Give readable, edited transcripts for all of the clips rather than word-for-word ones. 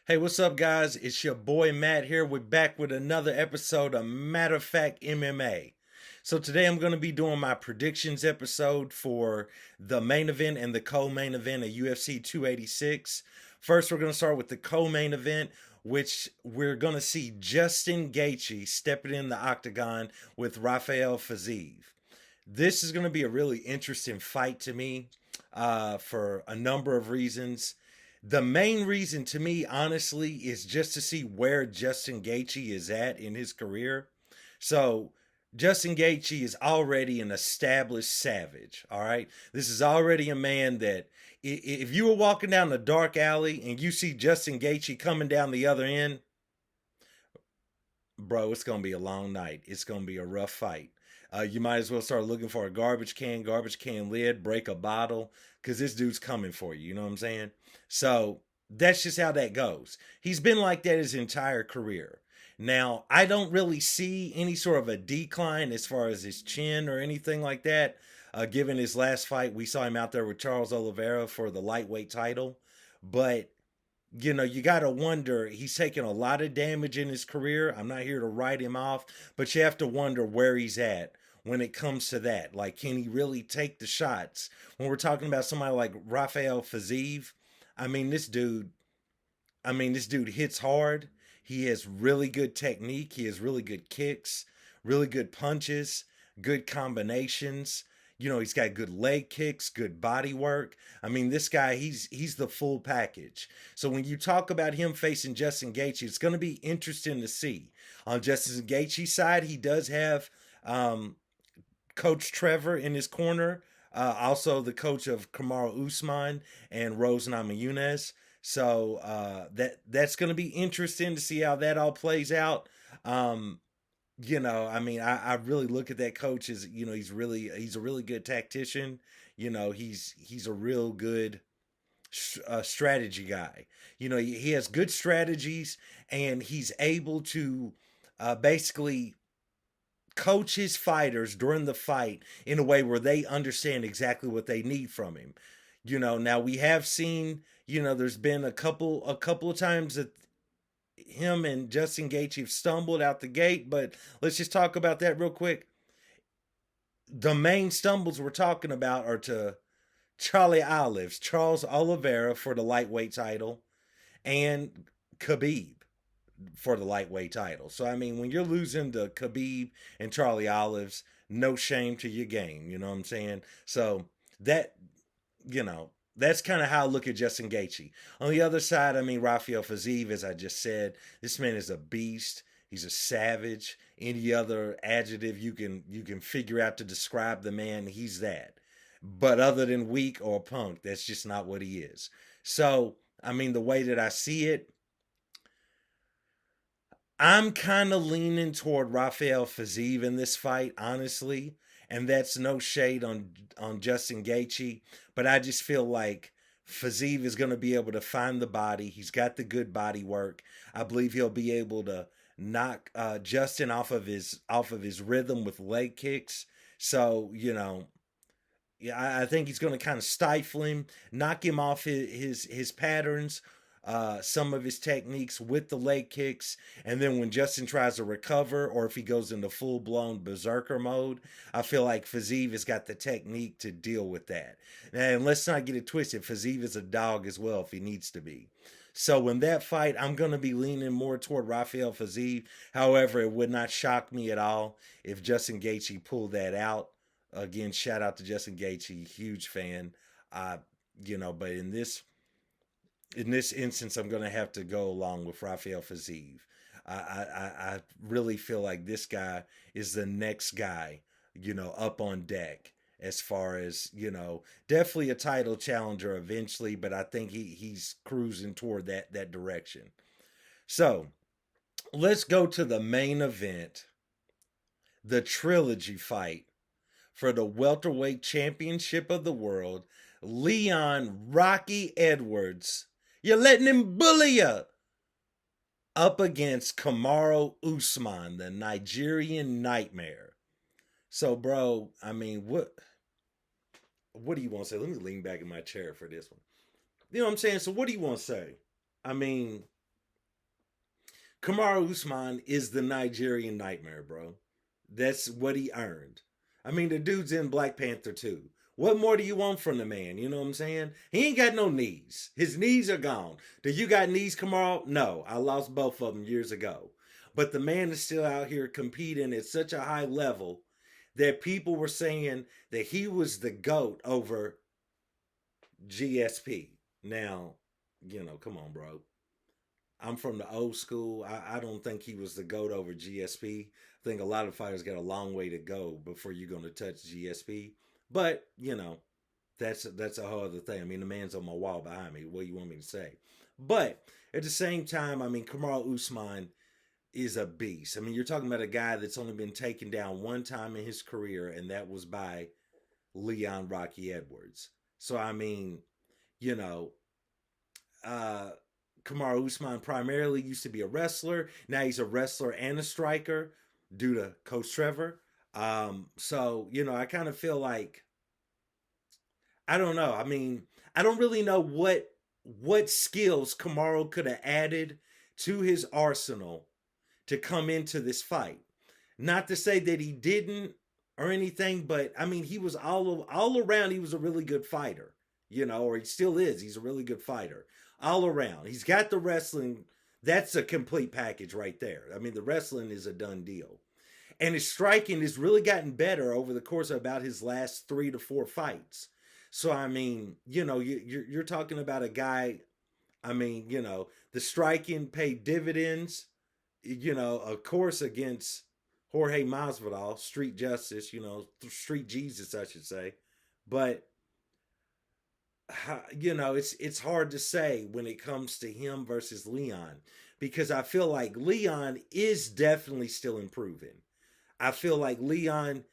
Hey, what's up, guys? It's your boy Matt here. We're back with another episode of Matter of Fact MMA. So, today I'm going to be doing my predictions episode for the main event and the co main event of UFC 286. First, we're going to start with the co main event, which we're going to see Justin Gaethje stepping in the octagon with Rafael Fiziev. This is going to be a really interesting fight to me for a number of reasons. The main reason to me, honestly, is just to see where Justin Gaethje is at in his career. So, Justin Gaethje is already an established savage. All right, this is already a man that if you were walking down a dark alley and you see Justin Gaethje coming down the other end, bro, it's gonna be a long night. It's gonna be a rough fight. You might as well start looking for a garbage can lid, break a bottle, because this dude's coming for you. You know what I'm saying? So that's just how that goes. He's been like that his entire career. Now, I don't really see any sort of a decline as far as his chin or anything like that. Given his last fight, we saw him out there with Charles Oliveira for the lightweight title. But you got to wonder, he's taken a lot of damage in his career. I'm not here to write him off, but you have to wonder where he's at when it comes to that. Like, can he really take the shots? When we're talking about somebody like Rafael Fiziev, I mean, this dude, this dude hits hard. He has really good technique. He has really good kicks, really good punches, good combinations. He's got good leg kicks, good body work. I mean, this guy, he's the full package. So when you talk about him facing Justin Gaethje, it's going to be interesting to see. On Justin Gaethje's side, he does have Coach Trevor in his corner, also the coach of Kamaru Usman and Rose Namajunas. So that's going to be interesting to see how that all plays out. Um, I really look at that coach as he's a really good tactician. He's a real good strategy guy. He has good strategies and he's able to basically coach his fighters during the fight in a way where they understand exactly what they need from him. Now we have seen, there's been a couple of times that him and Justin Gaethje have stumbled out the gate, but let's just talk about that real quick. The main stumbles we're talking about are to Charles Oliveira for the lightweight title, and Khabib for the lightweight title. So I mean, when you're losing to Khabib and Charlie Olives, no shame to your game. You know what I'm saying? So that that's kind of how I look at Justin Gaethje. On the other side, I mean, Rafael Fiziev, as I just said, this man is a beast. He's a savage. Any other adjective you can figure out to describe the man, he's that. But other than weak or punk, that's just not what he is. So, I mean, the way that I see it, I'm kind of leaning toward Rafael Fiziev in this fight, honestly, and that's no shade on Justin Gaethje, but I just feel like Fiziev is going to be able to find the body. He's got the good body work. I believe he'll be able to knock Justin off of his rhythm with leg kicks. So yeah, I think he's going to kind of stifle him, knock him off his patterns, some of his techniques with the leg kicks, and then when Justin tries to recover, or if he goes into full blown berserker mode, I feel like Fiziev has got the technique to deal with that. And let's not get it twisted, Fiziev is a dog as well if he needs to be. So in that fight, I'm going to be leaning more toward Rafael Fiziev. However, it would not shock me at all if Justin Gaethje pulled that out. Again, shout out to Justin Gaethje, huge fan. Uh, but in this instance, I'm going to have to go along with Rafael Fiziev. I really feel like this guy is the next guy, up on deck as far as definitely a title challenger eventually, but I think he's cruising toward that direction. So let's go to the main event, the trilogy fight for the welterweight championship of the world, Leon Rocky Edwards. You're letting him bully you. Up against Kamaru Usman, the Nigerian nightmare. So, bro, I mean, what do you want to say? Let me lean back in my chair for this one. You know what I'm saying? So, what do you want to say? I mean, Kamaru Usman is the Nigerian nightmare, bro. That's what he earned. I mean, the dude's in Black Panther too. What more do you want from the man? You know what I'm saying? He ain't got no knees. His knees are gone. Do you got knees, Kamaru? No, I lost both of them years ago. But the man is still out here competing at such a high level that people were saying that he was the GOAT over GSP. Now, come on, bro. I'm from the old school. I don't think he was the GOAT over GSP. I think a lot of fighters got a long way to go before you're going to touch GSP. But, that's a whole other thing. I mean, the man's on my wall behind me. What do you want me to say? But at the same time, I mean, Kamaru Usman is a beast. I mean, you're talking about a guy that's only been taken down one time in his career, and that was by Leon Rocky Edwards. So, I mean, you know, uh, Kamaru Usman primarily used to be a wrestler. Now he's a wrestler and a striker due to Coach Trevor. So, I kind of feel like I don't know. I mean, I don't really know what skills Kamaru could have added to his arsenal to come into this fight. Not to say that he didn't or anything, but I mean, he was all around. He was a really good fighter, or he still is. He's a really good fighter all around. He's got the wrestling. That's a complete package right there. I mean, the wrestling is a done deal, and his striking has really gotten better over the course of about his last 3 to 4 fights. So I mean, you're talking about a guy. I mean, the striking paid dividends. Of course, against Jorge Masvidal, Street Justice. Street Jesus, I should say. But it's hard to say when it comes to him versus Leon because I feel like Leon is definitely still improving. I feel like Leon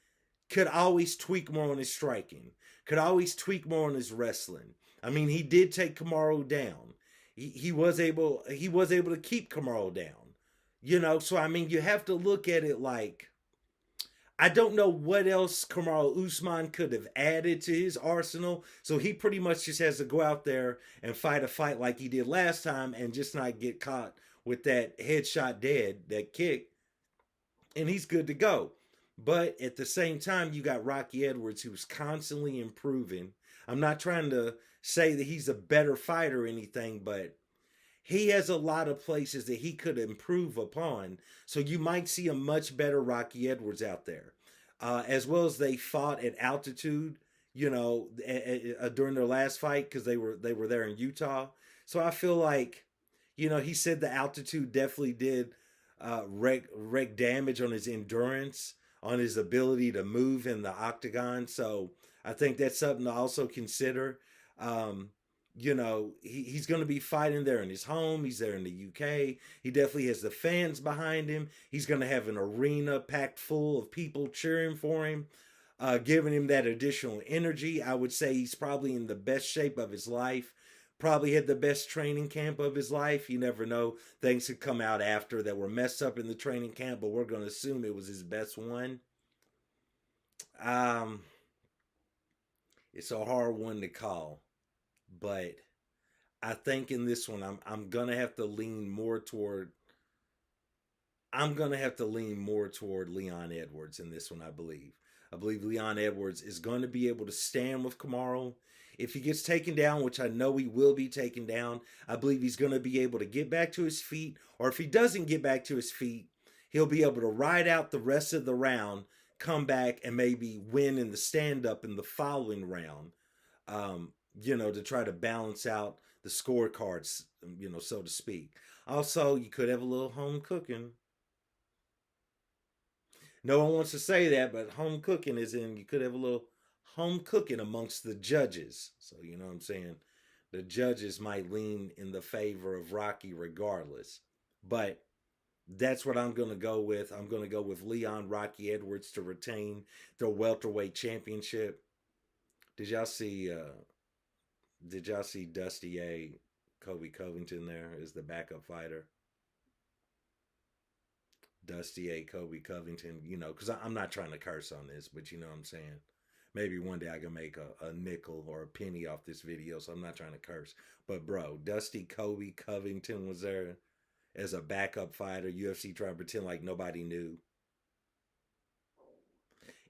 could always tweak more on his striking, could always tweak more on his wrestling. I mean, he did take Kamaru down. He was able to keep Kamaru down. So I mean, you have to look at it like I don't know what else Kamaru Usman could have added to his arsenal. So he pretty much just has to go out there and fight a fight like he did last time and just not get caught with that headshot dead, that kick, and he's good to go. But at the same time, you got Rocky Edwards, who's constantly improving. I'm not trying to say that he's a better fighter or anything, but he has a lot of places that he could improve upon. So you might see a much better Rocky Edwards out there. As well as they fought at altitude, during their last fight because they were there in Utah. So I feel like, he said the altitude definitely did wreak damage on his endurance, on his ability to move in the octagon. So I think that's something to also consider. Um, he's going to be fighting there in his home. He's there in the UK. He definitely has the fans behind him. He's going to have an arena packed full of people cheering for him, giving him that additional energy. I would say he's probably in the best shape of his life. Probably had the best training camp of his life. You never know. Things could come out after that were messed up in the training camp, but we're going to assume it was his best one. Um, it's a hard one to call. But I think in this one, I'm gonna have to lean more toward. I'm gonna have to lean more toward Leon Edwards in this one. I believe Leon Edwards is going to be able to stand with Kamaru. If he gets taken down, which I know he will be taken down, I believe he's going to be able to get back to his feet. Or if he doesn't get back to his feet, he'll be able to ride out the rest of the round, come back, and maybe win in the stand up in the following round. To try to balance out the scorecards, so to speak. Also, you could have a little home cooking. No one wants to say that, but home cooking is in, you could have a little home cooking amongst the judges. So, you know what I'm saying? The judges might lean in the favor of Rocky regardless. But that's what I'm going to go with. I'm going to go with Leon Rocky Edwards to retain the welterweight championship. Did y'all see Dusty A, Kobe Covington there as the backup fighter? Dusty A, Kobe Covington, because I'm not trying to curse on this, but you know what I'm saying? Maybe one day I can make a nickel or a penny off this video, so I'm not trying to curse. But bro, Dusty Kobe Covington was there as a backup fighter. UFC trying to pretend like nobody knew.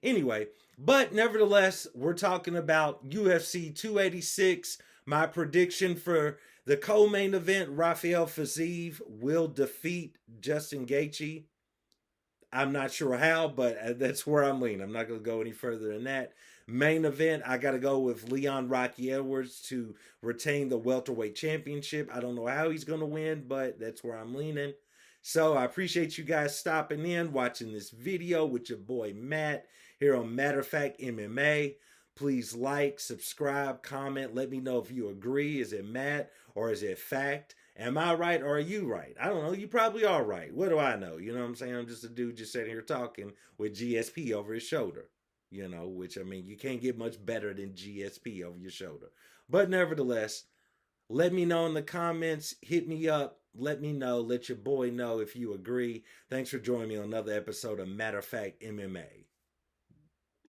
Anyway, but nevertheless, we're talking about UFC 286. My prediction for the co-main event, Rafael Fiziev will defeat Justin Gaethje. I'm not sure how, but that's where I'm leaning. I'm not going to go any further than that. Main event, I got to go with Leon Rocky Edwards to retain the welterweight championship. I don't know how he's going to win, but that's where I'm leaning. So I appreciate you guys stopping in, watching this video with your boy Matt here on Matter of Fact MMA. Please like, subscribe, comment. Let me know if you agree. Is it Matt or is it fact? Am I right or are you right? I don't know. You probably are right. What do I know? You know what I'm saying? I'm just a dude just sitting here talking with GSP over his shoulder. You know, which, I mean, you can't get much better than GSP over your shoulder. But nevertheless, let me know in the comments. Hit me up. Let me know. Let your boy know if you agree. Thanks for joining me on another episode of Matter of Fact MMA.